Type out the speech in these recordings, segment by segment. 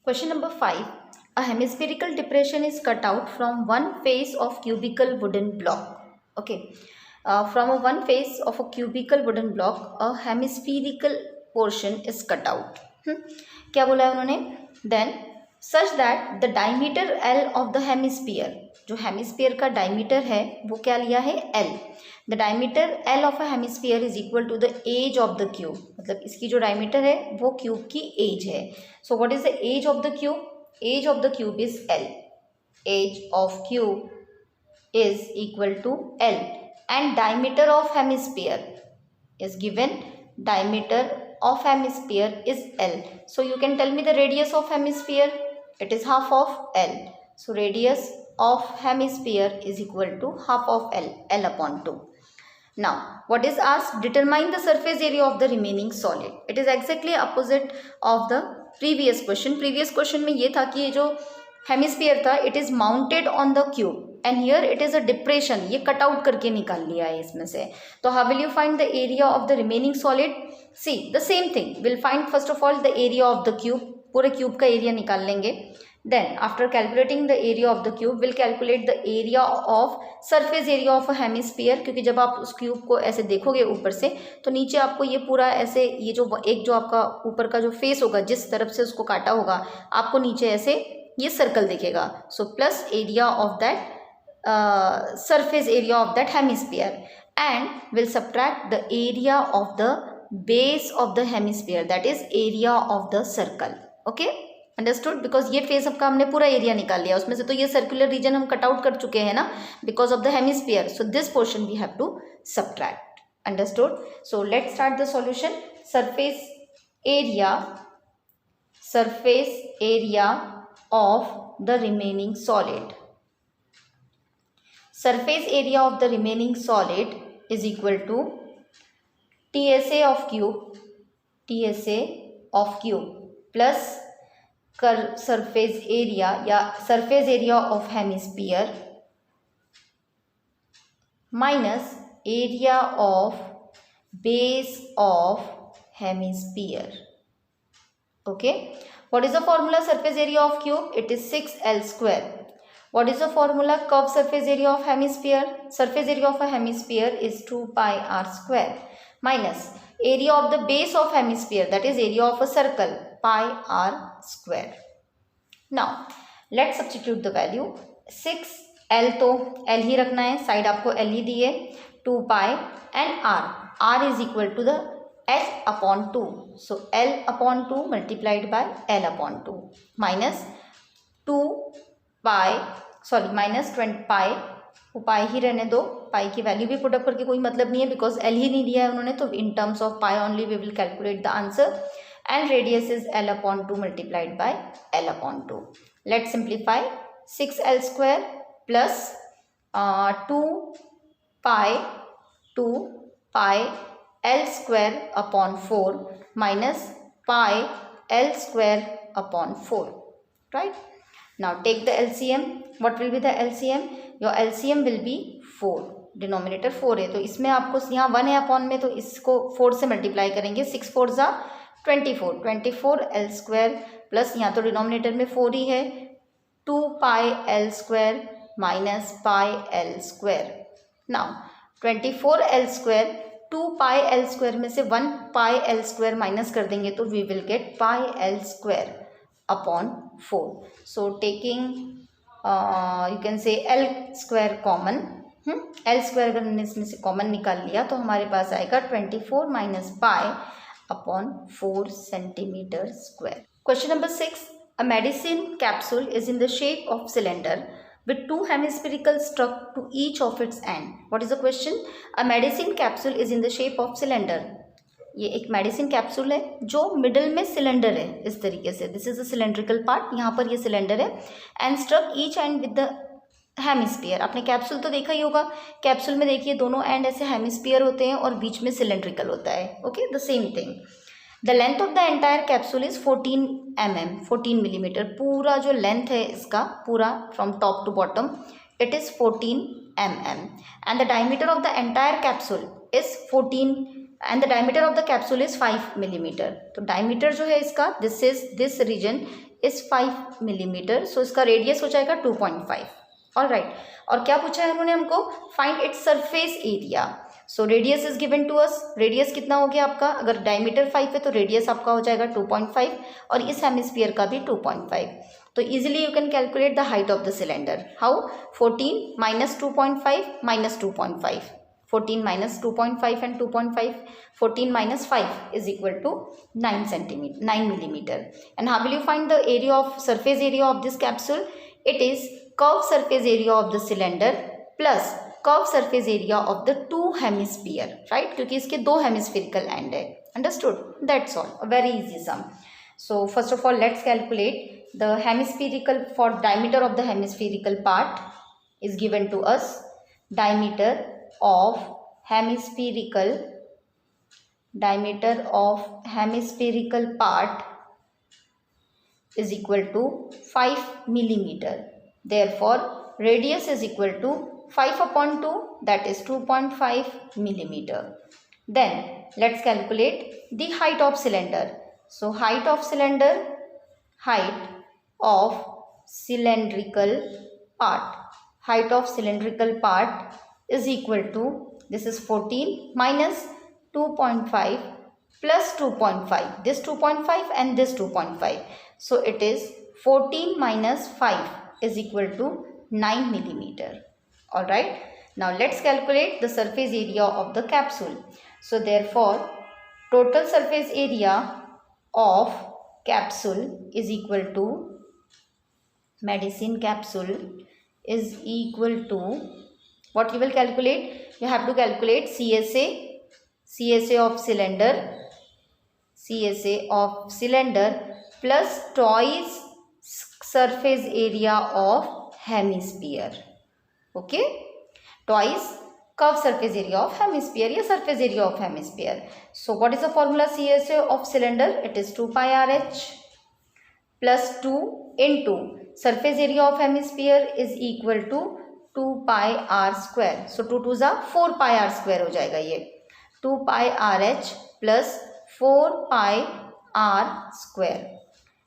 Question number 5. A hemispherical depression is cut out from one face of cubical wooden block. Okay. From one face of a cubical wooden block, a hemispherical portion is cut out. क्या बोला है उन्होंने? Then such that the diameter L of the hemisphere, जो hemisphere का diameter है वो क्या लिया है? L. The diameter L of a hemisphere is equal to the age of the cube. मतलब इसकी जो डायमीटर है वो क्यूब की एज है. So what is the age of the cube? Age of the cube is L. Age of cube is equal to L. And diameter of hemisphere is given. Diameter of hemisphere is L. So you can tell me the radius of hemisphere. It is half of L. So radius of hemisphere is equal to half of L. L upon 2. Now, what is asked? Determine the surface area of the remaining solid. It is exactly opposite of the previous question. Previous question में ये था कि ये जो hemisphere था, it is mounted on the cube and here it is a depression. ये cut out करके निकाल लिया है इसमें से. तो how will you find the area of the remaining solid? See, the same thing. We'll find first of all the area of the cube. पूरे cube का एरिया निकाल लेंगे. Then after calculating the area of the cube, we'll calculate the area of surface area of a hemisphere. क्योंकि जब आप उस cube को ऐसे देखोगे ऊपर से तो नीचे आपको ये पूरा ऐसे ये जो एक जो आपका ऊपर का जो फेस होगा जिस तरफ से उसको काटा होगा आपको नीचे ऐसे ये सर्कल दिखेगा. So plus area of that surface area of that hemisphere and will subtract the area of the base of the hemisphere, that is area of the circle. Okay, understood. Because ये face आपका हमने पूरा area निकाल लिया उसमें से, तो ये सर्कुलर रीजन हम कट आउट कर चुके हैं ना because of the hemisphere. So this portion we have to subtract. Understood. So let start the solution. surface area of the remaining solid. Surface area of the remaining solid is equal to TSA of cube plus surface area या surface area of hemisphere minus area of base of hemisphere. Okay, what is the formula surface area of cube? It is 6L square. What is the formula curved surface area of hemisphere? Surface area of a hemisphere is 2 pi r square minus area of the base of hemisphere, that is area of a circle, pi r square. Now let's substitute the value. 6L तो L ही रखना है, side आपको L ही दी है. 2 pi and r is equal to the H upon 2. So L upon 2 multiplied by L upon 2 minus 2 pi minus 20 pi. वो पाई ही रहने दो, पाई की value भी पुट अप करके कोई मतलब नहीं है बिकॉज एल ही नहीं दिया है उन्होंने. तो in terms of pi only we will calculate the answer and radius is L upon 2 multiplied by L upon 2. Let simplify. 6L square plus 2 pi L square upon 4 minus pi L square upon 4. Right. Now take the LCM. What will be the LCM? Your LCM will be 4. Denominator 4 है तो इसमें आपको यहाँ 1 है upon में तो इसको 4 से मल्टीप्लाई करेंगे. 6 4 जा 24 L स्क्वायर प्लस यहाँ तो डिनोमिनेटर में 4 ही है 2 pi L square minus pi L square. Now 24 L square 2 pi L square में से 1 pi L स्क्वायर माइनस कर देंगे तो we will get pi L square upon 4. So taking you can say L square common. L square अगर हमने इसमें से common निकाल लिया तो हमारे पास आएगा 24 minus pi upon 4 centimeter square. Question number 6. A medicine capsule is in the shape of cylinder with 2 hemispherical stuck to each of its end. What is the question? A medicine capsule is in the shape of cylinder. ये एक medicine capsule है जो middle में cylinder है इस तरीके से. This is a cylindrical part, यहाँ पर ये सिलेंडर है and struck each end with the hemisphere. आपने कैप्सूल तो देखा ही होगा. कैप्सूल में देखिए दोनों एंड ऐसे हेमिस्फीयर होते हैं और बीच में सिलेंड्रिकल होता है. Okay, the same thing. The length of the entire capsule is 14 millimetre. पूरा जो लेंथ है इसका पूरा from top to bottom it is 14 mm and the diameter of the entire capsule is 14 and the diameter of the capsule is 5 millimetre. तो diameter जो है इसका this region is 5 millimetre, so इसका रेडियस हो जाएगा 2.5. ऑलराइट, और क्या पूछा है उन्होंने हमको, find its surface area. So radius is given to us. Radius कितना हो गया आपका, अगर डायमीटर 5 है तो रेडियस आपका हो जाएगा 2.5 और इस हेमिस्फीयर का भी 2.5. तो easily you can calculate the height of the cylinder. How, 14 minus 2.5 minus 2.5, 14 minus 2.5 and 2.5, 14 minus 5 is equal to 9 millimeter. And how will you find the area of surface area of this capsule? It is curved surface area of the cylinder plus curved surface area of the two hemisphere, right? क्योंकि इसके दो hemispherical end है. Understood? That's all. A very easy sum. So first of all, let's calculate the hemispherical. For diameter of the hemispherical part is given to us. Diameter of hemispherical part is equal to 5 millimeter. Therefore, radius is equal to 5 upon 2, that is 2.5 millimeter. Then let's calculate the height of cylinder. So height of cylindrical part is equal to, this is 14 minus 2.5 plus 2.5, this 2.5 and this 2.5. So it is 14 minus 5 is equal to 9 millimeter. Alright. Now let's calculate the surface area of the capsule. So therefore, total surface area of capsule is equal to, medicine capsule is equal to, what you will calculate? You have to calculate CSA of cylinder plus twice surface area of hemisphere. Okay, twice curved surface area of hemisphere या surface area of hemisphere. So what is the formula CSA of cylinder? It is 2 pi RH plus 2 into surface area of hemisphere is equal to 2 pi r square. So 2 2 जा 4 pi r square हो जाएगा ये. 2 pi RH plus 4 pi r square.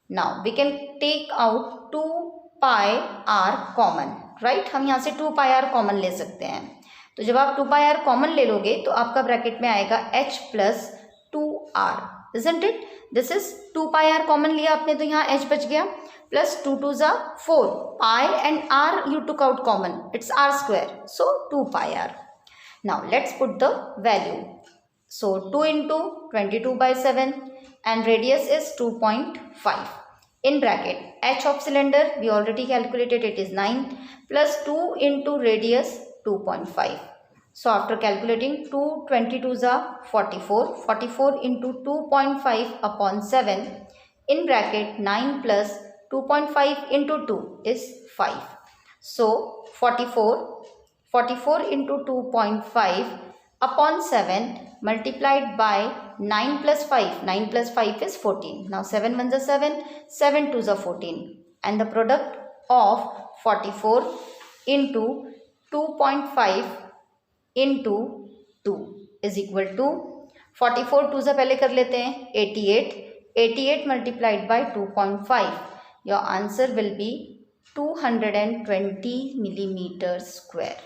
Now we can take out 2 pi r common, right? हम यहाँ से 2 pi r common ले सकते हैं. तो जब आप 2 pi r common ले लोगे तो आपका ब्रैकेट में आएगा h plus 2r, isn't it? This is 2 pi r common लिया आपने तो यहाँ h बच गया, plus 2 2 जा 4 pi and r you took out common, it's r square, so 2 pi r. Now let's put the value. So 2 into 22 by 7 and radius is 2.5. In bracket, h of cylinder we already calculated, it is 9 plus 2 into radius 2.5. So after calculating 2 22s are 44 into 2.5 upon 7, in bracket 9 plus 2.5 into 2 is 5. So 44 into 2.5 upon 7 multiplied by 9 plus 5. 9 plus 5 is 14. Now 7 1s are 7, 7 2s are 14. And the product of 44 into 2.5 into 2 is equal to 44 2 से पहले कर लेते हैं 88 multiplied by 2.5. Your answer will be 220 millimeters square.